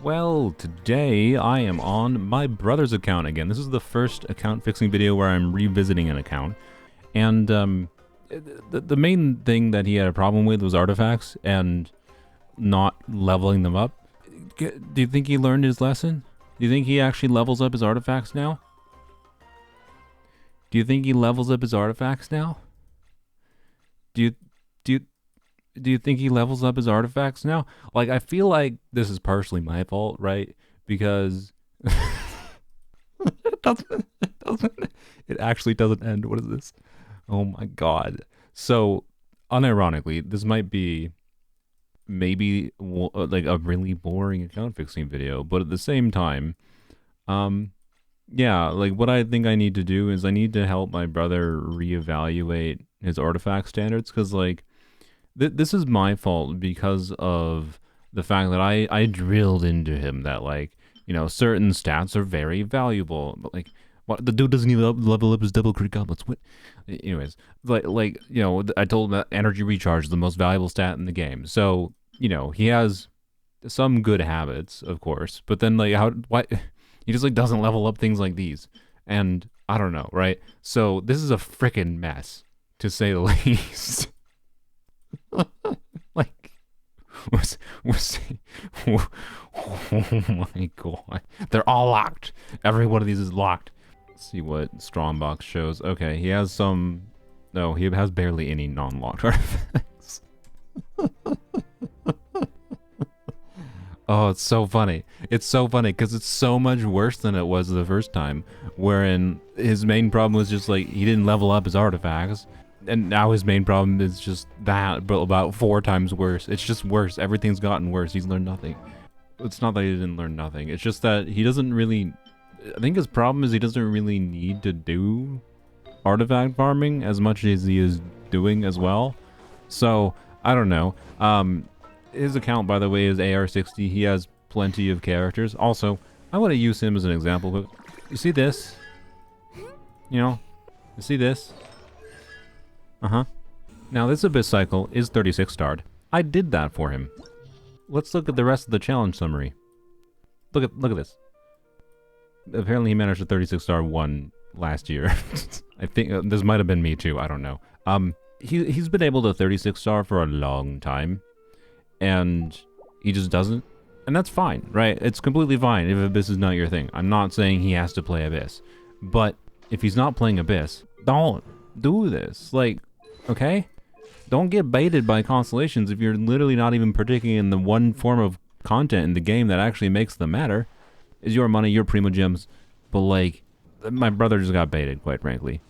Well, today I am on my brother's account again. This is the first account fixing video where I'm revisiting an account. And the main thing that he had a problem with was artifacts and not leveling them up. Do you think he learned his lesson? Do you think he actually levels up his artifacts now? Do you think he levels up his artifacts now? Do you think he levels up his artifacts now? Like, I feel like this is partially my fault, right? Because it actually doesn't end. What is this? Oh my god. So, unironically, this might be maybe like a really boring account fixing video, but at the same time, yeah, like what I think I need to do is I need to help my brother reevaluate his artifact standards, because like this is my fault because of the fact that I drilled into him that, like, you know, certain stats are very valuable, but like, what, the dude doesn't even level up his double crit goblets. What? Anyways, like you know, I told him that energy recharge is the most valuable stat in the game. So, you know, he has some good habits, of course, but then like why he just like doesn't level up things like these, and I don't know, right? So this is a freaking mess, to say the least. Like, oh my god, they're all locked. Every one of these is locked. Let's see what Strongbox shows. Okay, he has some. No, he has barely any non-locked artifacts. Oh, it's so funny. It's so funny because it's so much worse than it was the first time, wherein his main problem was just like he didn't level up his artifacts. And now his main problem is just that, but about 4 times worse. It's just worse. Everything's gotten worse. He's learned nothing. It's not that he didn't learn nothing. It's just that he doesn't really... I think his problem is he doesn't really need to do artifact farming as much as he is doing as well. So, I don't know. His account, by the way, is AR60. He has plenty of characters. Also, I want to use him as an example. But you see this? You know? You see this? Uh-huh. Now, this Abyss cycle is 36 starred. I did that for him. Let's look at the rest of the challenge summary. Look at this. Apparently he managed a 36 star one last year. I think this might have been me too, I don't know. He's been able to 36 star for a long time, and he just doesn't. And that's fine, right? It's completely fine if Abyss is not your thing. I'm not saying he has to play Abyss. But if he's not playing Abyss, don't do this. Like, okay? Don't get baited by constellations if you're literally not even partaking in the one form of content in the game that actually makes them matter. Is your money, your primo gems. But like, my brother just got baited, quite frankly.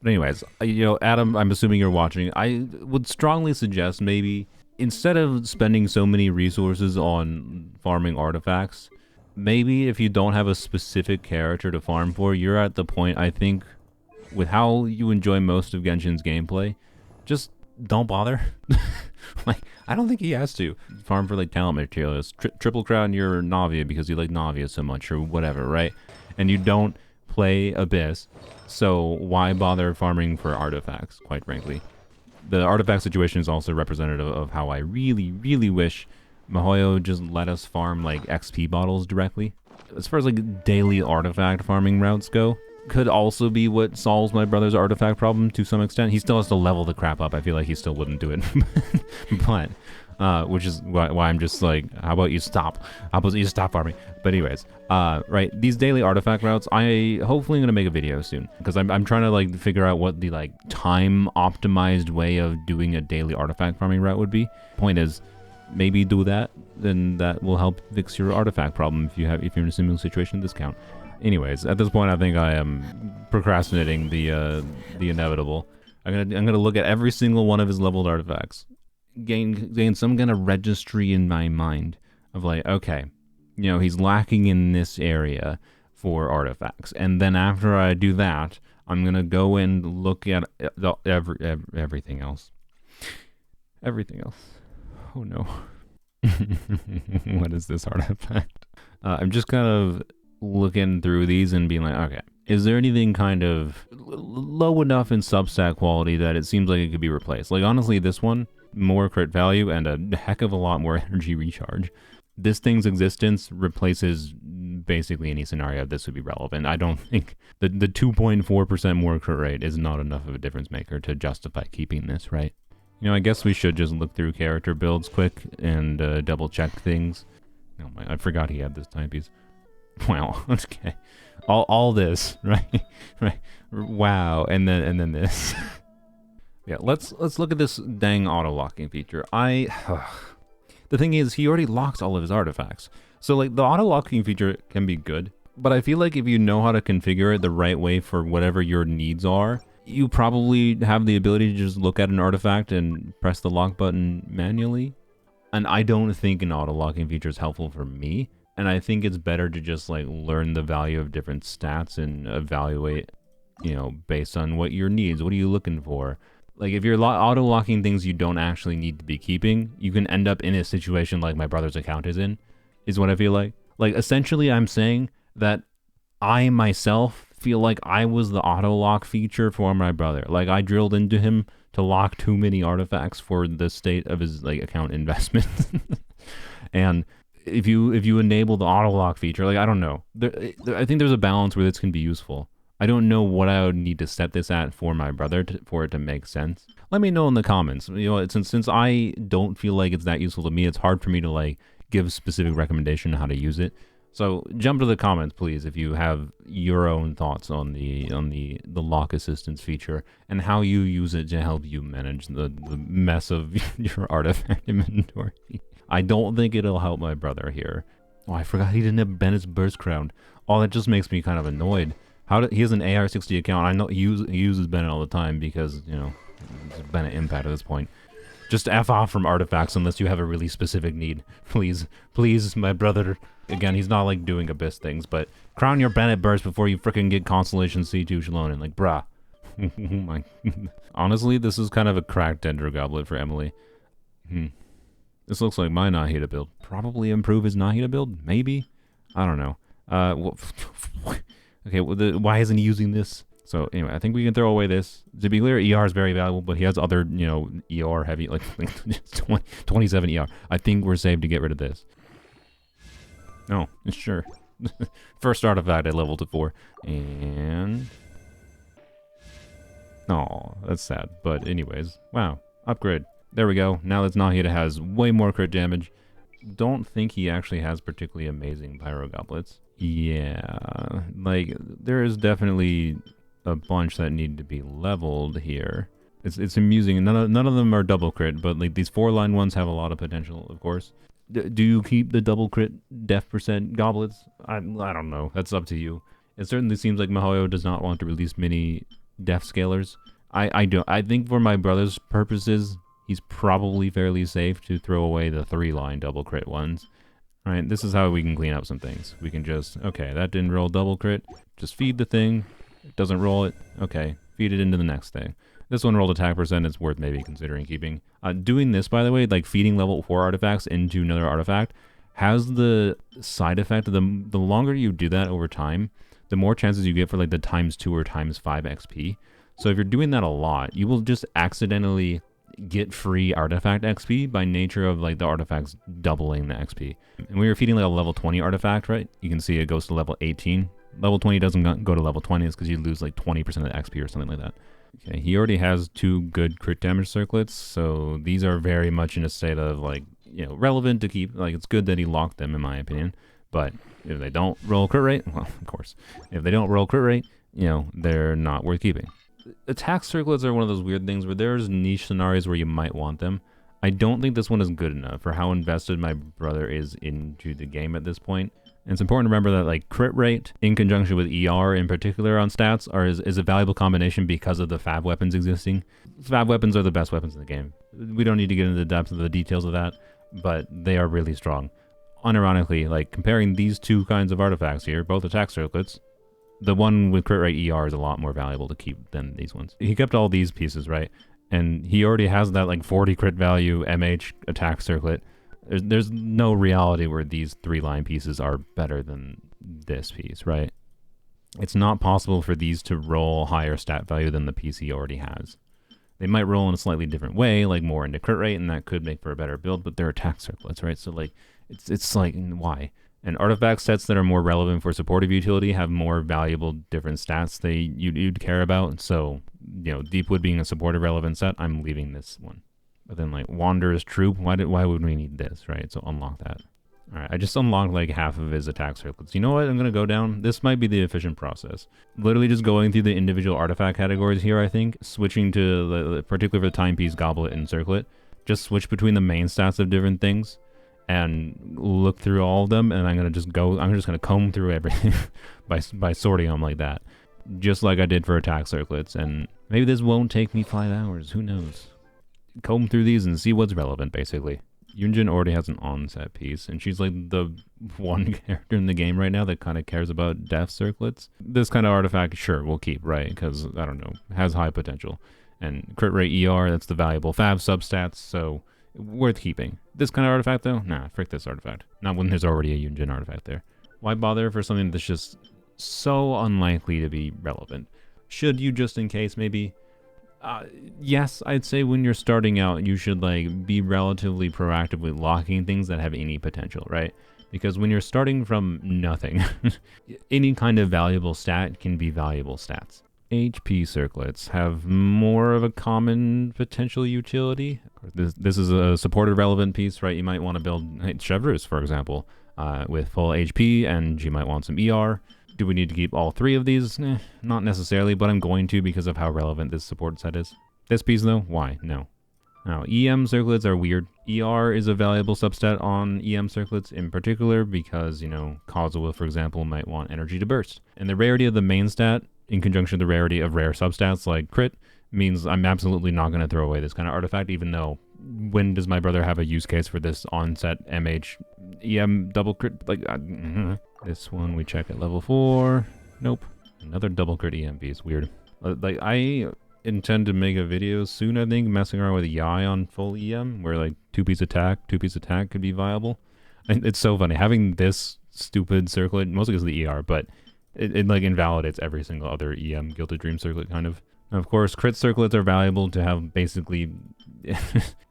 But anyways, you know, Adam, I'm assuming you're watching. I would strongly suggest maybe, instead of spending so many resources on farming artifacts, maybe if you don't have a specific character to farm for, you're at the point, I think, with how you enjoy most of Genshin's gameplay, just don't bother. Like, I don't think he has to farm for like talent materials. Triple crown your Navia because you like Navia so much or whatever, right? And you don't play Abyss, so why bother farming for artifacts, quite frankly? The artifact situation is also representative of how I really, really wish Mihoyo just let us farm like XP bottles directly. As far as like daily artifact farming routes go, could also be what solves my brother's artifact problem to some extent. He still has to level the crap up. I feel like he still wouldn't do it. But, which is why I'm just like, how about you stop? How about you stop farming? But anyways, right, these daily artifact routes, I hopefully going to make a video soon, because I'm trying to like figure out what the like time optimized way of doing a daily artifact farming route would be. Point is, maybe do that, then that will help fix your artifact problem if you're in a similar situation discount. Anyways, at this point, I think I am procrastinating the inevitable. I'm gonna look at every single one of his leveled artifacts, gain some kind of registry in my mind of like, okay, you know, he's lacking in this area for artifacts, and then after I do that, I'm gonna go and look at everything else. Everything else. Oh no. What is this artifact? I'm just kind of looking through these and being like, okay, is there anything kind of low enough in substat quality that it seems like it could be replaced? Like, honestly, this one, more crit value and a heck of a lot more energy recharge. this thing's existence replaces basically any scenario this would be relevant. I don't think the 2.4% more crit rate is not enough of a difference maker to justify keeping this, right? You know, I guess we should just look through character builds quick and double check things. Oh my, I forgot he had this timepiece. Wow, okay. All this, right? Right. Wow, and then this. Yeah, let's look at this dang auto-locking feature. The thing is, he already locks all of his artifacts. So like the auto-locking feature can be good, but I feel like if you know how to configure it the right way for whatever your needs are, you probably have the ability to just look at an artifact and press the lock button manually. And I don't think an auto-locking feature is helpful for me. And I think it's better to just like learn the value of different stats and evaluate, you know, based on what your needs. What are you looking for? Like if you're auto-locking things you don't actually need to be keeping, you can end up in a situation like my brother's account is in, is what I feel like. Like essentially I'm saying that I myself feel like I was the auto-lock feature for my brother. Like I drilled into him to lock too many artifacts for the state of his like account investment. And if you enable the auto-lock feature, like I don't know. I think there's a balance where this can be useful. I don't know what I would need to set this at for my brother for it to make sense. Let me know in the comments. You know, since I don't feel like it's that useful to me, it's hard for me to like give specific recommendation on how to use it. So jump to the comments, please, if you have your own thoughts on the lock assistance feature and how you use it to help you manage the mess of your artifact inventory. I don't think it'll help my brother here. Oh, I forgot he didn't have Bennett's Burst Crown. Oh, that just makes me kind of annoyed. He has an AR-60 account. I know he uses Bennett all the time because, you know, it's Bennett impact at this point. Just F off from artifacts unless you have a really specific need. Please, please, my brother. Again, he's not like doing abyss things, but crown your Bennett Burst before you freaking get Constellation C2 Shallonen. Like, bruh. My. Honestly, this is kind of a cracked Dendro Goblet for Emily. This looks like my Nahida build. Probably improve his Nahida build? Maybe? I don't know. Okay, why isn't he using this? So anyway, I think we can throw away this. To be clear, ER is very valuable, but he has other, you know, ER heavy, like 27 ER. I think we're safe to get rid of this. Oh, sure. First artifact I leveled to 4. And... oh, that's sad. But anyways, wow. Upgrade. There we go. Now that Nahida has way more crit damage. Don't think he actually has particularly amazing Pyro Goblets. Yeah, like, there is definitely a bunch that need to be leveled here. It's amusing. None of them are double crit, but like these 4-line ones have a lot of potential, of course. Do you keep the double crit def percent goblets? I don't know. That's up to you. It certainly seems like Mihoyo does not want to release many def scalers. I don't. I think for my brother's purposes, he's probably fairly safe to throw away the 3-line double crit ones. Right, this is how we can clean up some things. We can just, okay, that didn't roll double crit. Just feed the thing. It doesn't roll it. Okay, feed it into the next thing. This one rolled attack percent. It's worth maybe considering keeping. Doing this, by the way, like feeding level 4 artifacts into another artifact, has the side effect of the longer you do that over time, the more chances you get for like the ×2 or ×5 XP. So if you're doing that a lot, you will just accidentally get free artifact XP by nature of like the artifacts doubling the XP. And when you're feeding like a level 20 artifact, right, you can see it goes to level 18. Level 20 doesn't go to level 20, it's because you lose like 20% of the XP or something like that. Okay, he already has 2 good crit damage circlets, so these are very much in a state of like, you know, relevant to keep. Like, it's good that he locked them in my opinion, but if they don't roll crit rate, well, of course, if they don't roll crit rate, you know, they're not worth keeping. Attack circlets are one of those weird things where there's niche scenarios where you might want them. I don't think this one is good enough for how invested my brother is into the game at this point. And it's important to remember that like crit rate in conjunction with ER in particular on stats is a valuable combination because of the fab weapons existing. Fab weapons are the best weapons in the game. We don't need to get into the depths of the details of that, but they are really strong. Unironically, like comparing these two kinds of artifacts here, both attack circlets, the one with crit rate ER is a lot more valuable to keep than these ones. He kept all these pieces, right? And he already has that like 40 crit value MH attack circlet. There's no reality where these 3-line pieces are better than this piece, right? It's not possible for these to roll higher stat value than the piece he already has. They might roll in a slightly different way, like more into crit rate, and that could make for a better build, but they're attack circlets, right? So like, It's like, why? And artifact sets that are more relevant for supportive utility have more valuable different stats you'd care about. So, Deepwood being a supportive relevant set, I'm leaving this one. But then like Wanderer's Troop, why would we need this, right? So unlock that. All right, I just unlocked like half of his attack circlets. You know what? I'm gonna go down. This might be the efficient process. Literally just going through the individual artifact categories here. I think switching to particularly for the Timepiece, Goblet, and Circlet. Just switch between the main stats of different things and look through all of them, and I'm just gonna comb through everything by sorting them like that, just like I did for attack circlets. And maybe this won't take me 5 hours, who knows. Comb through these and see what's relevant, basically. Yunjin already has an onset piece, and she's like the one character in the game right now that kind of cares about death circlets. This kind of artifact, sure, we'll keep, right? Because, I don't know, has high potential. And crit rate ER, that's the valuable Fab substats, so worth keeping. This kind of artifact, though? Nah, frick this artifact. Not when there's already a Yunjin artifact there. Why bother for something that's just so unlikely to be relevant? Should you, just in case, maybe? Yes, I'd say when you're starting out, you should like be relatively proactively locking things that have any potential, right? Because when you're starting from nothing, any kind of valuable stat can be valuable stats. HP circlets have more of a common potential utility. This is a supported relevant piece, right? You might want to build Chevreuse, for example, with full HP, and you might want some ER. Do we need to keep all 3 of these? Not necessarily, but I'm going to because of how relevant this support set is. This piece, though, why? No. Now, EM circlets are weird. ER is a valuable substat on EM circlets in particular because, Kazuha, for example, might want energy to burst. And the rarity of the main stat, in conjunction with the rarity of rare substats like crit, means I'm absolutely not going to throw away this kind of artifact, even though when does my brother have a use case for this onset MH EM double crit? This one we check at level 4. Nope. Another double crit EM piece. Weird. I intend to make a video soon, I think, messing around with Yai on full EM, where like 2-piece attack could be viable. And it's so funny. Having this stupid circlet, mostly because of the ER, but it like invalidates every single other EM Gilded Dream circlet, kind of. And of course, crit circlets are valuable to have basically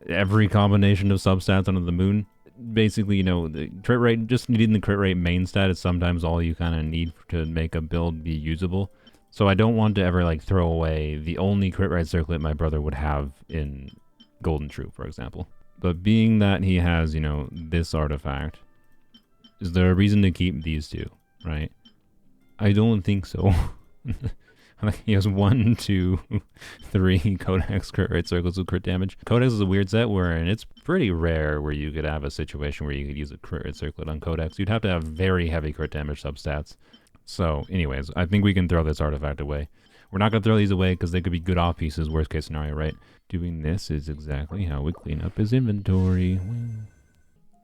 every combination of substats under the moon. Basically, the crit rate, just needing the crit rate main stat is sometimes all you kind of need to make a build be usable. So I don't want to ever like throw away the only crit rate circlet my brother would have in Golden Troop, for example. But being that he has, this artifact, is there a reason to keep these 2, right? I don't think so. He has 1, 2, 3 Codex crit rate circles with crit damage. Codex is a weird set wherein it's pretty rare where you could have a situation where you could use a crit rate circlet on Codex. You'd have to have very heavy crit damage substats. So anyways, I think we can throw this artifact away. We're not going to throw these away because they could be good off pieces, worst case scenario, right? Doing this is exactly how we clean up his inventory.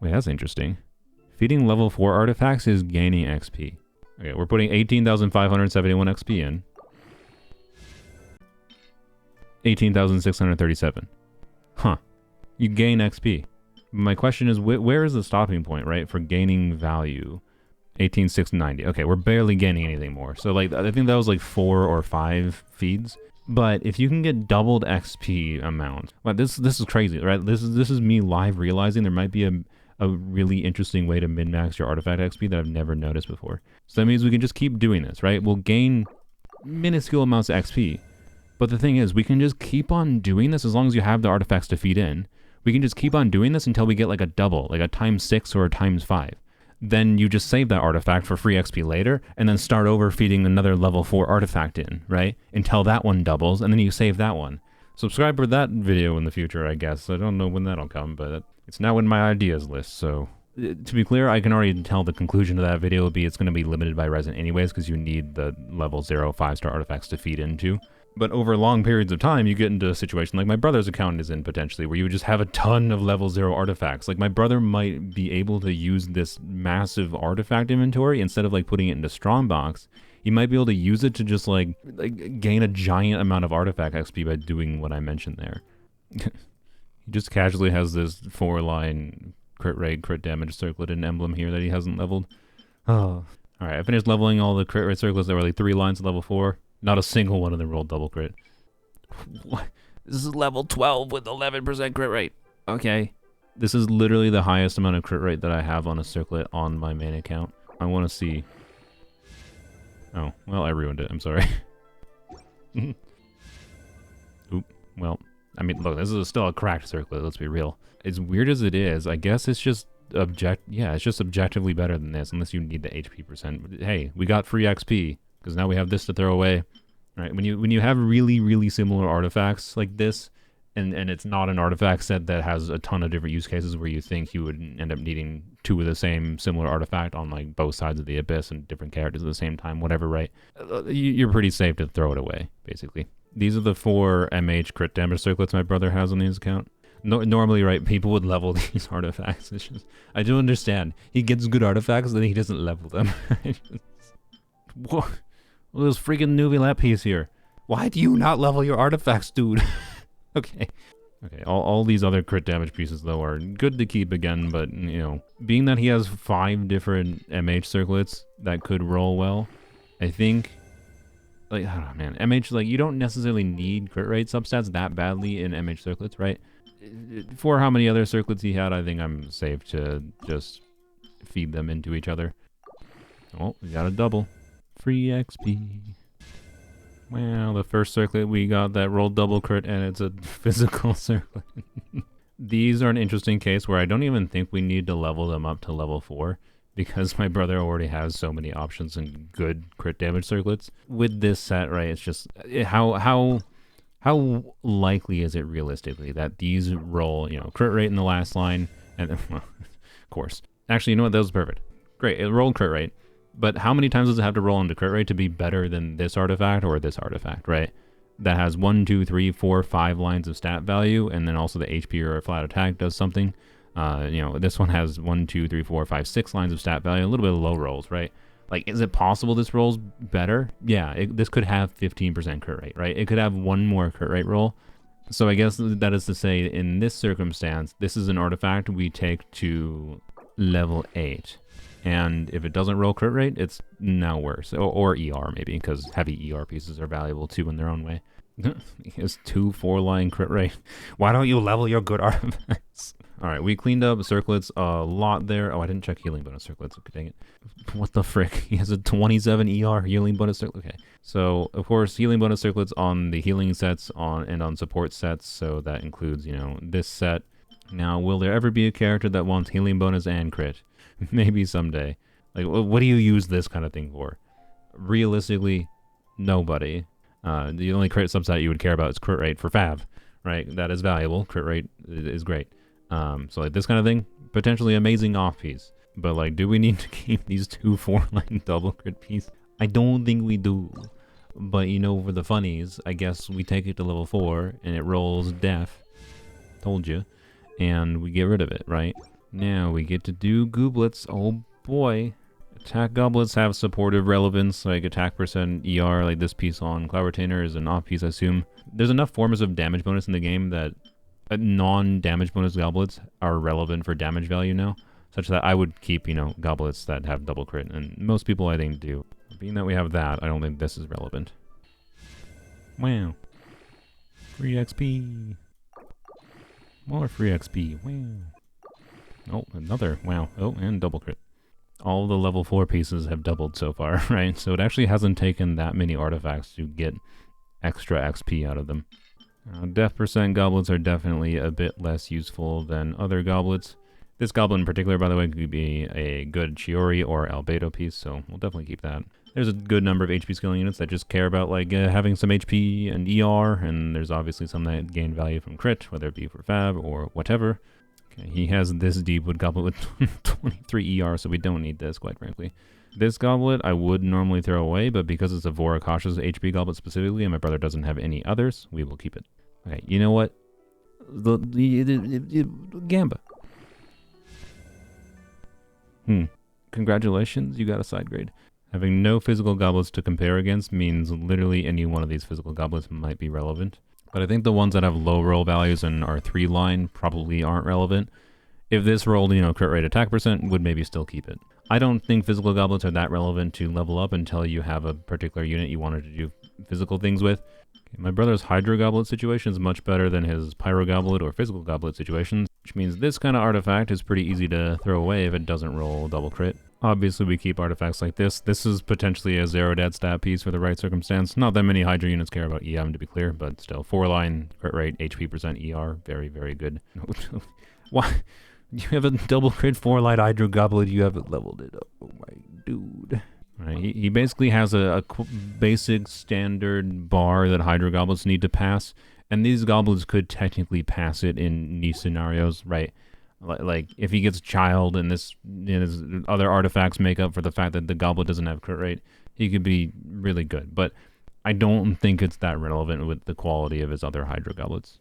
Wait, that's interesting. Feeding level 4 artifacts is gaining XP. Okay, we're putting 18,571 XP in. 18,637. Huh. You gain XP. My question is, where is the stopping point, right, for gaining value? 18,690. Okay, we're barely gaining anything more. So, like, I think that was like 4 or 5 feeds. But if you can get doubled XP amount, well, this is crazy, right? This is me live realizing there might be a really interesting way to min-max your artifact XP that I've never noticed before. So that means we can just keep doing this, right? We'll gain minuscule amounts of XP. But the thing is, we can just keep on doing this as long as you have the artifacts to feed in. We can just keep on doing this until we get like a double, like a ×6 or a ×5. Then you just save that artifact for free XP later, and then start over feeding another level 4 artifact in, right? Until that one doubles, and then you save that one. Subscribe for that video in the future, I guess. I don't know when that'll come, but it's now in my ideas list, so... To be clear, I can already tell the conclusion of that video will be it's going to be limited by resin anyways, because you need the level 0 5-star artifacts to feed into. But over long periods of time, you get into a situation like my brother's account is in potentially, where you would just have a ton of level 0 artifacts. Like my brother might be able to use this massive artifact inventory instead of like putting it into Strongbox. He might be able to use it to just like gain a giant amount of artifact XP by doing what I mentioned there. He just casually has this 4-line crit rate, crit damage circlet and emblem here that he hasn't leveled. Oh. Alright, I finished leveling all the crit rate circlets that were like 3 lines at level 4. Not a single one of them rolled double crit. What? This is level 12 with 11% crit rate. Okay. This is literally the highest amount of crit rate that I have on a circlet on my main account. I want to see. Oh, well, I ruined it. I'm sorry. Oop. Well, I mean, look, this is still a cracked circlet, let's be real. As weird as it is, I guess it's just it's just objectively better than this, unless you need the HP percent. Hey, we got free XP, because now we have this to throw away. Right? When you have really, really similar artifacts like this, and it's not an artifact set that has a ton of different use cases where you think you would end up needing two of the same similar artifact on like both sides of the abyss and different characters at the same time, whatever, right? You're pretty safe to throw it away, basically. These are the 4 MH crit damage circlets my brother has on his account. No, normally, right, people would level these artifacts. It's just, I do understand. He gets good artifacts, then he doesn't level them. Whoa. Look at this freaking newbie lap piece here. Why do you not level your artifacts, dude? Okay. Okay, all these other crit damage pieces, though, are good to keep again, but, you know, being that he has 5 different MH circlets that could roll well, I think, like, I don't know, man, MH, like, you don't necessarily need crit rate substats that badly in MH circlets, right? For how many other circlets he had, I think I'm safe to just feed them into each other. Oh, we got a double. Free XP. Well, the first circlet we got that rolled double crit, and it's a physical circlet. These are an interesting case where I don't even think we need to level them up to level 4, because my brother already has so many options and good crit damage circlets. With this set, right, it's just how likely is it realistically that these roll, you know, crit rate in the last line, and well, of course. Actually, you know what, that was perfect. Great, it rolled crit rate. But how many times does it have to roll into crit rate to be better than this artifact or this artifact, right? That has 1, 2, 3, 4, 5 lines of stat value, and then also the HP or a flat attack does something. You know, this one has 1, 2, 3, 4, 5, 6 lines of stat value, a little bit of low rolls, right? Like, is it possible this rolls better? Yeah, this could have 15% crit rate, right? It could have 1 more crit rate roll. So I guess that is to say, in this circumstance, this is an artifact we take to level 8. And if it doesn't roll crit rate, it's now worse. Or ER, maybe, because heavy ER pieces are valuable, too, in their own way. He has 2 4-line crit rate. Why don't you level your good artifacts? Alright, we cleaned up circlets a lot there. Oh, I didn't check healing bonus circlets. Okay, dang it. What the frick? He has a 27 ER healing bonus circlet. Okay, so, of course, healing bonus circlets on the healing sets and on support sets. So that includes, you know, this set. Now, will there ever be a character that wants healing bonus and crit? Maybe someday. Like, what do you use this kind of thing for? Realistically, nobody. The only crit subset you would care about is crit rate for Fav, right? That is valuable. Crit rate is great. So like this kind of thing, potentially amazing off piece. But like, do we need to keep these 2 4-line double crit piece? I don't think we do. But you know, for the funnies, I guess we take it to level 4 and it rolls death. Told you. And we get rid of it, right? Now we get to do goblets. Oh boy. Attack goblets have supportive relevance, like attack percent ER, like this piece on Cloud Retainer is an off piece, I assume. There's enough forms of damage bonus in the game that non-damage bonus goblets are relevant for damage value now, such that I would keep, you know, goblets that have double crit, and most people I think do. Being that we have that, I don't think this is relevant. Wow. Free XP. More free XP. Wow. Oh, another. Wow. Oh, and double crit. All the level 4 pieces have doubled so far, right? So it actually hasn't taken that many artifacts to get extra XP out of them. Death percent goblets are definitely a bit less useful than other goblets. This goblet in particular, by the way, could be a good Chiori or Albedo piece, so we'll definitely keep that. There's a good number of HP scaling units that just care about like having some HP and ER, and there's obviously some that gain value from crit, whether it be for Fab or whatever. Okay, he has this Deepwood goblet with 23 ER, so we don't need this, quite frankly. This goblet I would normally throw away, but because it's a Vorakasha's HP goblet specifically, and my brother doesn't have any others, we will keep it. Okay, you know what? Gamba. Congratulations, you got a side grade. Having no physical goblets to compare against means literally any one of these physical goblets might be relevant. But I think the ones that have low roll values and are 3-line probably aren't relevant. If this rolled, you know, crit rate attack percent, would maybe still keep it. I don't think physical goblets are that relevant to level up until you have a particular unit you wanted to do physical things with. My brother's Hydro Goblet situation is much better than his Pyro Goblet or Physical Goblet situations, which means this kind of artifact is pretty easy to throw away if it doesn't roll double crit. Obviously, we keep artifacts like this. This is potentially a 0-dead stat piece for the right circumstance. Not that many Hydra units care about EM, to be clear, but still. 4-line, crit rate, HP percent ER, very, very good. Why? You have a double crit 4-line Hydro Goblet, you haven't leveled it up. Oh my dude. Right, he basically has a basic standard bar that Hydro Goblets need to pass, and these goblets could technically pass it in niche scenarios, right? Like if he gets Child and his other artifacts make up for the fact that the goblet doesn't have crit rate, he could be really good. But I don't think it's that relevant with the quality of his other Hydro Goblets.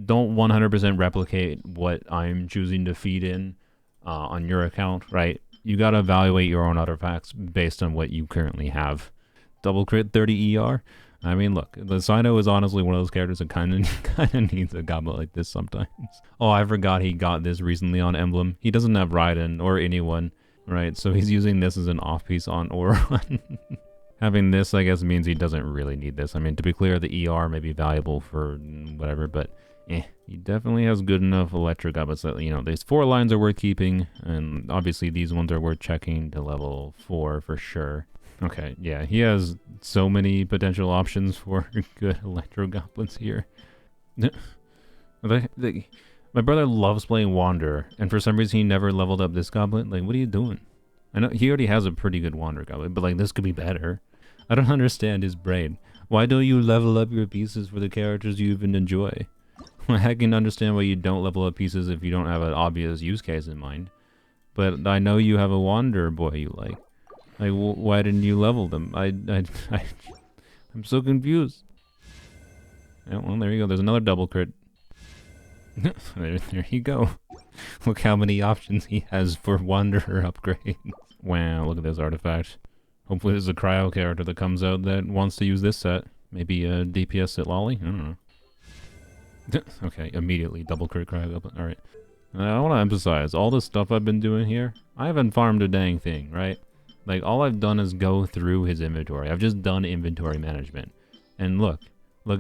Don't 100% replicate what I'm choosing to feed in on your account, right? You gotta evaluate your own artifacts based on what you currently have. Double crit 30 ER? I mean, look, the Sino is honestly one of those characters that kind of needs a goblet like this sometimes. Oh, I forgot he got this recently on Emblem. He doesn't have Raiden or anyone, right? So he's using this as an off-piece on Auron. Having this, I guess, means he doesn't really need this. I mean, to be clear, the ER may be valuable for whatever, but he definitely has good enough electric goblets that, you know, these 4 lines are worth keeping, and obviously these ones are worth checking to level 4 for sure. Okay, yeah, he has so many potential options for good electro goblets here. My brother loves playing Wanderer, and for some reason he never leveled up this goblet. Like, what are you doing? I know he already has a pretty good Wanderer goblet, but like this could be better. I don't understand his brain. Why don't you level up your pieces for the characters you even enjoy? I can understand why you don't level up pieces if you don't have an obvious use case in mind. But I know you have a Wanderer boy you like. Like, why didn't you level them? I'm so confused. Yeah, well, there you go. There's another double crit. there you go. Look how many options he has for Wanderer upgrades. Wow, look at this artifact. Hopefully there's a cryo character that comes out that wants to use this set. Maybe a DPS at Lolly? I don't know. Okay, immediately double crit cryo up. Alright. I want to emphasize, all this stuff I've been doing here, I haven't farmed a dang thing, right? Like, all I've done is go through his inventory. I've just done inventory management. And look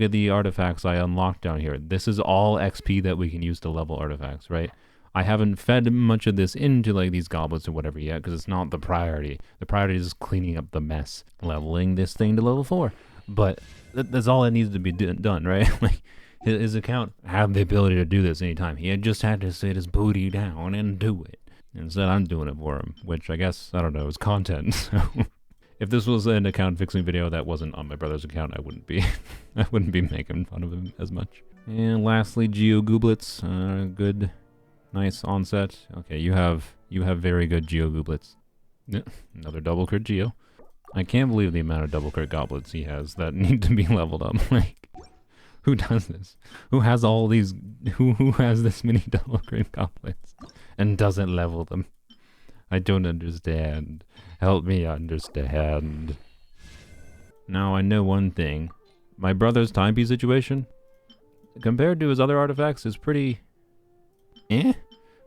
at the artifacts I unlocked down here. This is all XP that we can use to level artifacts, right? I haven't fed much of this into, like, these goblets or whatever yet, because it's not the priority. The priority is cleaning up the mess, leveling this thing to level 4. But that's all that needs to be done, right? Like, his account had the ability to do this anytime. He had just had to sit his booty down and do it. Instead, I'm doing it for him, which I guess, I don't know, is content. So if this was an account fixing video that wasn't on my brother's account, I wouldn't be making fun of him as much. And lastly, Geo Goblets, good, nice onset. Okay, you have very good Geo Goblets. Another double crit Geo. I can't believe the amount of double crit goblets he has that need to be leveled up. Like, who does this? Who has all these? Who has this many double crit goblets and doesn't level them? I don't understand. Help me understand. Now I know one thing. My brother's timepiece situation, compared to his other artifacts, is pretty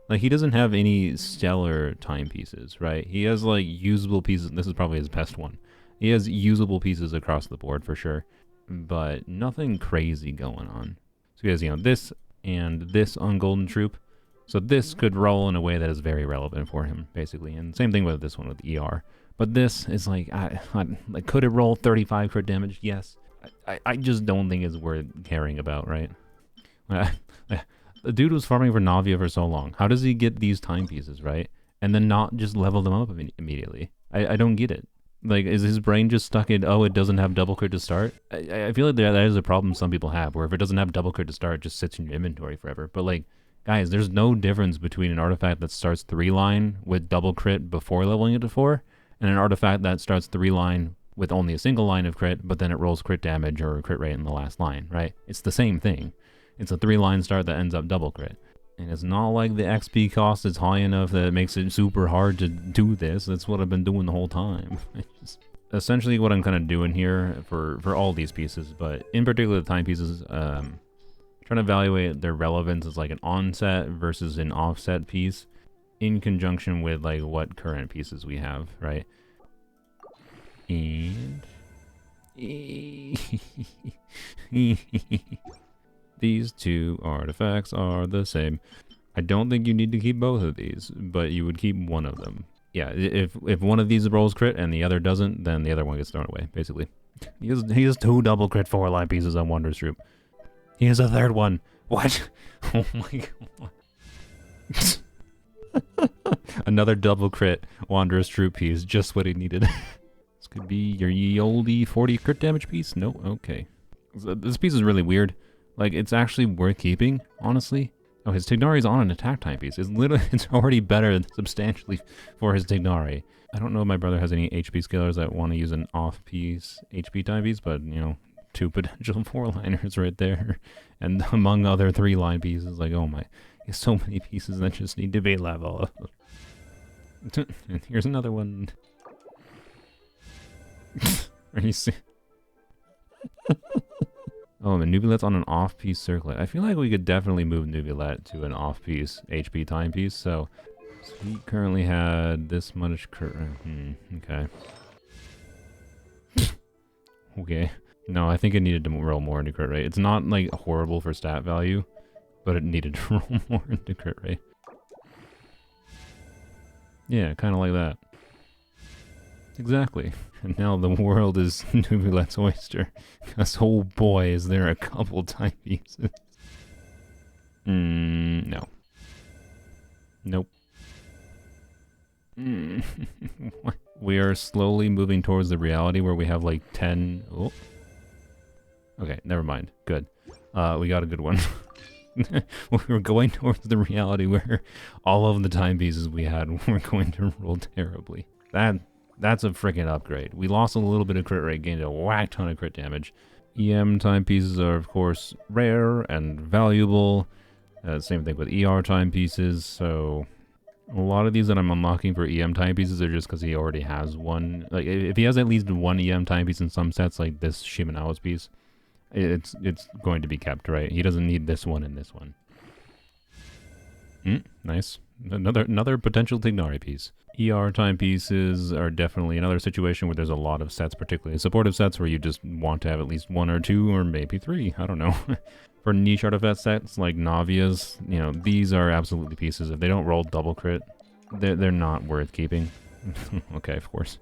Like, he doesn't have any stellar timepieces, right? He has, like, usable pieces. This is probably his best one. He has usable pieces across the board for sure, but nothing crazy going on. So he has, you know, this and this on Golden Troop. So this could roll in a way that is very relevant for him, basically. And same thing with this one with ER. But this is like, like, could it roll 35 crit damage? Yes. I just don't think it's worth caring about, right? The dude was farming for Navia for so long. How does he get these timepieces, right? And then not just level them up immediately? I don't get it. Like, is his brain just stuck in, oh, it doesn't have double crit to start? I feel like that is a problem some people have, where if it doesn't have double crit to start, it just sits in your inventory forever. But, like, guys, there's no difference between an artifact that starts 3-line with double crit before leveling it to 4, and an artifact that starts 3-line with only a single line of crit, but then it rolls crit damage or crit rate in the last line, right? It's the same thing. It's a 3-line start that ends up double crit. And it's not like the XP cost is high enough that it makes it super hard to do this. That's what I've been doing the whole time. Essentially what I'm kind of doing here for all these pieces, but in particular the timepieces, trying to evaluate their relevance as like an onset versus an offset piece in conjunction with like what current pieces we have, right? And These two artifacts are the same. I don't think you need to keep both of these, but you would keep one of them. Yeah, if one of these rolls crit and the other doesn't, then the other one gets thrown away, basically. He has 2 double crit 4-line pieces on Wanderer's Troop. He has a 3rd one. What? Oh my god. Another double crit Wanderer's Troop piece, just what he needed. This could be your ye olde 40 crit damage piece? No? Okay. This piece is really weird. Like, it's actually worth keeping, honestly. Oh, his Tignari's on an attack timepiece. It's already better substantially for his Tignari. I don't know if my brother has any HP scalers that want to use an off-piece HP timepiece, but, you know, 2 potential 4-liners right there. And among other 3-line pieces, like, oh my, he has so many pieces that just need to be level. And here's another one. Are you serious? Oh, and Nubilet's on an off-piece circlet. I feel like we could definitely move Nubilet to an off-piece HP timepiece, so he currently had this much okay. Okay. No, I think it needed to roll more into crit rate. It's not, like, horrible for stat value, but it needed to roll more into crit rate. Yeah, kind of like that. Exactly. And now the world is Nubilet's oyster. Because, oh boy, is there a couple timepieces. No. Nope. We are slowly moving towards the reality where we have like 10... Oh. Okay, never mind. Good. We got a good one. We're going towards the reality where all of the timepieces we had were going to roll terribly. That's a freaking upgrade. We lost a little bit of crit rate, gained a whack ton of crit damage. EM timepieces are, of course, rare and valuable. Same thing with ER timepieces, so... A lot of these that I'm unlocking for EM timepieces are just because he already has one. Like, if he has at least one EM timepiece in some sets, like this Shimenawa's piece, it's going to be kept, right? He doesn't need this one and this one. Nice. Another potential Tignari piece. ER timepieces are definitely another situation where there's a lot of sets, particularly supportive sets, where you just want to have at least 1 or 2 or maybe 3. I don't know. For niche artifact sets like Navia's, you know, these are absolutely pieces. If they don't roll double crit, they're not worth keeping. Okay, of course.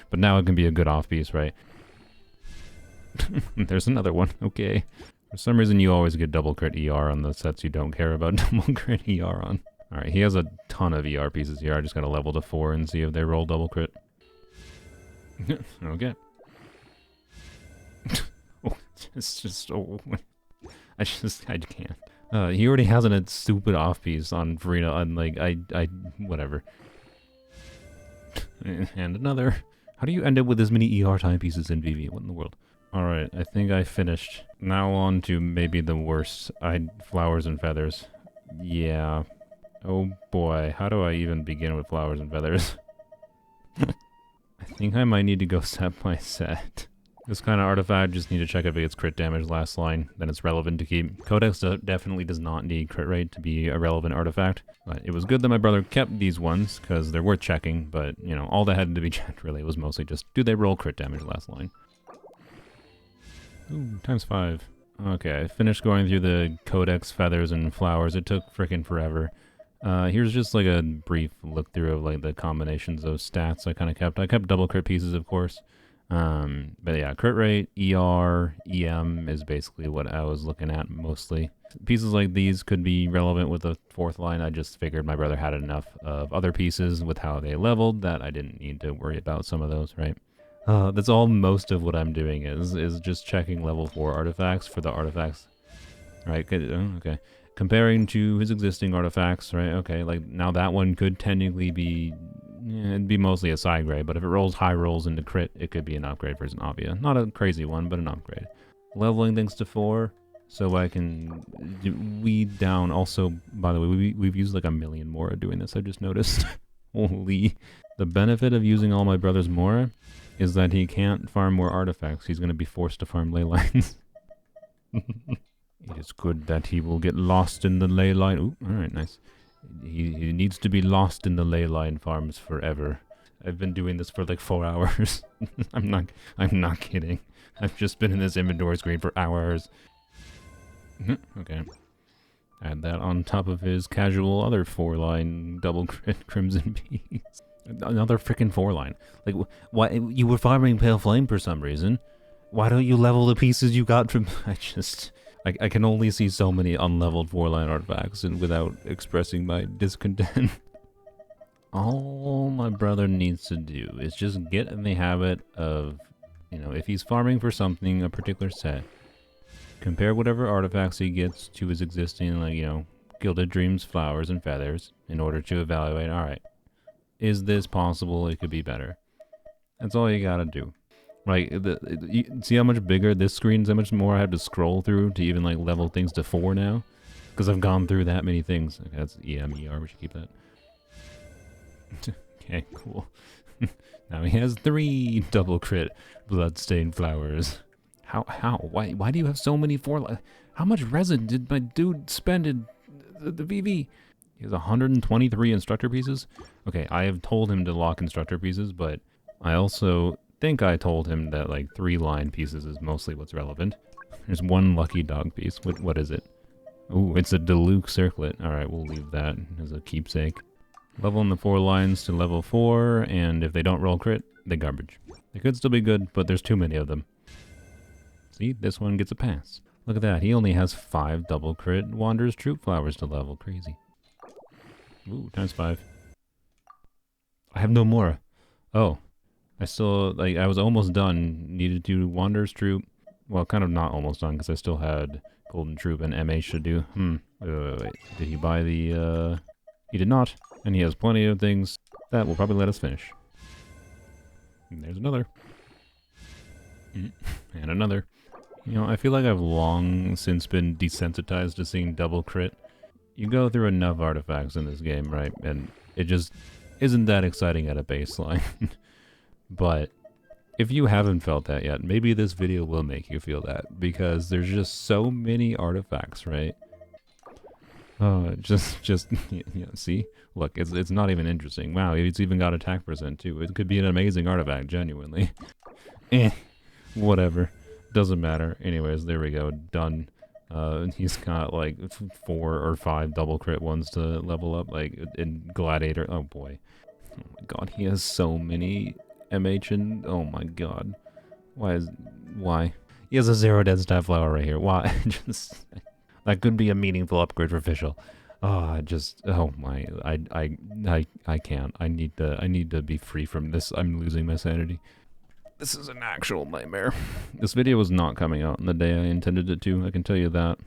But now it can be a good off piece, right? There's another one. Okay. For some reason, you always get double crit ER on the sets you don't care about double crit ER on. Alright, he has a ton of ER pieces here. I just gotta level to 4 and see if they roll double crit. Okay. Oh, it's just... Oh, I can't. He already has a stupid off piece on Farina, and like, whatever. And another. How do you end up with as many ER timepieces in VV? What in the world? Alright, I think I finished. Now on to maybe the worst. Flowers and feathers. Yeah. Oh boy, how do I even begin with flowers and feathers? I think I might need to go set by set. This kind of artifact, just need to check if it gets crit damage last line, then it's relevant to keep. Codex definitely does not need crit rate to be a relevant artifact, but it was good that my brother kept these ones, because they're worth checking, but, you know, all that had to be checked really was mostly just, do they roll crit damage last line? Ooh, ×5. Okay, I finished going through the Codex, feathers, and flowers. It took frickin' forever. Here's just like a brief look through of like the combinations of stats I kind of kept. I kept double crit pieces, of course. But yeah, crit rate, ER, EM is basically what I was looking at mostly. Pieces like these could be relevant with the 4th line. I just figured my brother had enough of other pieces with how they leveled that I didn't need to worry about some of those, right? That's all most of what I'm doing is just checking level 4 artifacts for the artifacts, right? Okay. Comparing to his existing artifacts, right? Okay, like now that one could technically be... it'd be mostly a side grade, but if it rolls high rolls into crit, it could be an upgrade for Zanavia. Not a crazy one, but an upgrade. Leveling things to 4, so I can weed down. Also, by the way, we've used like 1 million Mora doing this, I just noticed. Holy. The benefit of using all my brother's Mora is that he can't farm more artifacts. He's going to be forced to farm ley lines. It is good that he will get lost in the ley line. Ooh, alright, nice. He needs to be lost in the ley line farms forever. I've been doing this for like 4 hours. I'm not kidding. I've just been in this inventory screen for hours. Okay. Add that on top of his casual other 4-line double crit Crimson Piece. Another freaking 4-line. Like, why you were farming Pale Flame for some reason? Why don't you level the pieces you got from? I can only see so many unleveled 4-line artifacts, and without expressing my discontent. All my brother needs to do is just get in the habit of, you know, if he's farming for something, a particular set, compare whatever artifacts he gets to his existing, like, you know, Gilded Dreams, Flowers, and Feathers, in order to evaluate, alright, is this possible? It could be better. That's all you gotta do. Like, you see how much bigger this screen is, how much more I have to scroll through to even, like, level things to 4 now? Because I've gone through that many things. Okay, that's EMER, we should keep that. Okay, cool. Now he has 3 double crit Bloodstained Flowers. How? Why do you have so many 4? How much resin did my dude spend in the VV? He has 123 instructor pieces? Okay, I have told him to lock instructor pieces, but I also think I told him that, like, 3-line pieces is mostly what's relevant. There's 1 lucky dog piece. What is it? Ooh, it's a Deluxe circlet. Alright, we'll leave that as a keepsake. Leveling the 4 lines to level 4, and if they don't roll crit, they garbage. They could still be good, but there's too many of them. See, this one gets a pass. Look at that, he only has 5 double crit Wanderer's Troop Flowers to level. Crazy. Ooh, times 5. I have no more. Oh. I still, like, I was almost done. Needed to do Wanderer's Troop. Well, kind of not almost done, because I still had Golden Troop and MA should do. Wait. Did he buy the, He did not. And he has plenty of things that will probably let us finish. And there's another. And another. You know, I feel like I've long since been desensitized to seeing double crit. You go through enough artifacts in this game, right? And it just isn't that exciting at a baseline. But if you haven't felt that yet, maybe this video will make you feel that. Because there's just so many artifacts, right? See? Look, it's not even interesting. Wow, it's even got attack percent too. It could be an amazing artifact, genuinely. Whatever. Doesn't matter. Anyways, there we go. Done. He's got like 4 or 5 double crit ones to level up, like in Gladiator. Oh boy. Oh my god, he has so many MH and oh my god. Why? He has a 0 dead stat flower right here. Why? That could be a meaningful upgrade for official. Oh my, I can't. I need to be free from this. I'm losing my sanity. This is an actual nightmare. This video was not coming out on the day I intended it to, I can tell you that.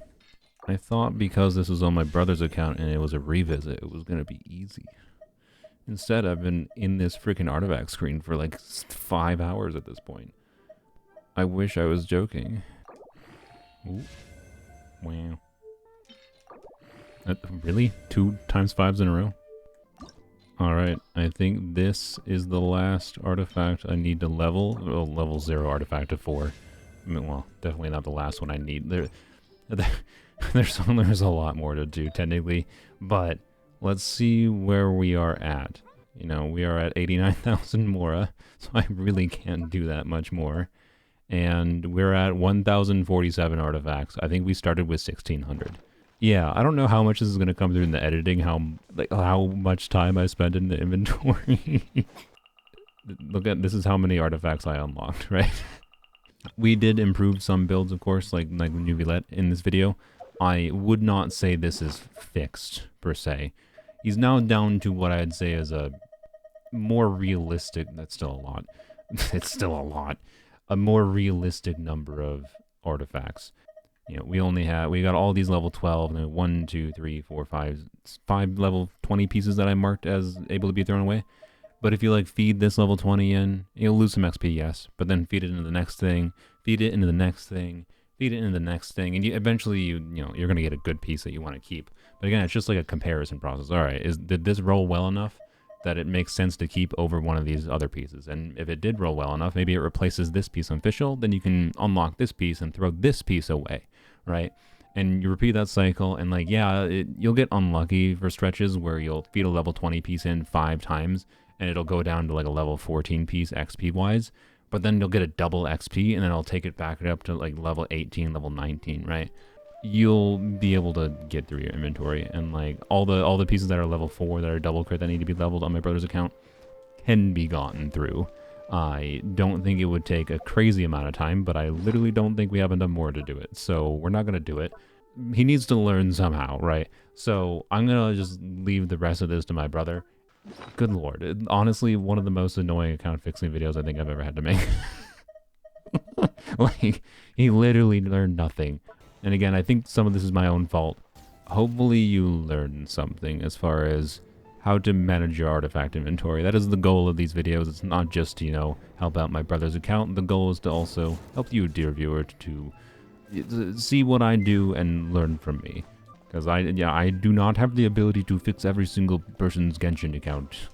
I thought because this was on my brother's account and it was a revisit, it was gonna be easy. Instead, I've been in this freaking artifact screen for like 5 hours at this point. I wish I was joking. Ooh. Wow. Really? 2 times 5s in a row? Alright, I think this is the last artifact I need to level. Well, level 0 artifact to 4. I mean, well, definitely not the last one I need. There's a lot more to do, technically. But let's see where we are at. You know, we are at 89,000 Mora, so I really can't do that much more. And we're at 1,047 artifacts. I think we started with 1,600. Yeah, I don't know how much this is going to come through in the editing, how much time I spent in the inventory. Look at, this is how many artifacts I unlocked, right? We did improve some builds, of course, like the new Villette in this video. I would not say this is fixed, per se. He's now down to what I'd say is a more realistic, that's still a lot. It's still a lot. A more realistic number of artifacts. You know, we got all these level 12, and then 1, 2, 3, 4, 5 level 20 pieces that I marked as able to be thrown away. But if you like feed this level 20 in, you'll lose some XP, yes. But then feed it into the next thing, feed it into the next thing, feed it into the next thing, and eventually you're gonna get a good piece that you want to keep. But again, it's just like a comparison process. All right, did this roll well enough that it makes sense to keep over one of these other pieces? And if it did roll well enough, maybe it replaces this piece on official, then you can unlock this piece and throw this piece away, right? And you repeat that cycle, and like, yeah, you'll get unlucky for stretches where you'll feed a level 20 piece in 5 times, and it'll go down to like a level 14 piece XP wise, but then you'll get a double XP, and then I'll take it back up to like level 18, level 19, right? You'll be able to get through your inventory, and like all the pieces that are level 4 that are double crit that need to be leveled on my brother's account can be gotten through. I don't think it would take a crazy amount of time, but I literally don't think we have enough more to do it, so we're not gonna do it. He needs to learn somehow, right? So I'm gonna just leave the rest of this to my brother. Good lord, honestly, one of the most annoying account fixing videos I think I've ever had to make. Like, he literally learned nothing. And again, I think some of this is my own fault. Hopefully you learned something as far as how to manage your artifact inventory. That is the goal of these videos. It's not just to, you know, help out my brother's account. The goal is to also help you, dear viewer, to see what I do and learn from me. Because I do not have the ability to fix every single person's Genshin account.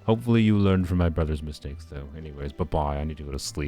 Hopefully you learned from my brother's mistakes, though. Anyways, bye-bye. I need to go to sleep.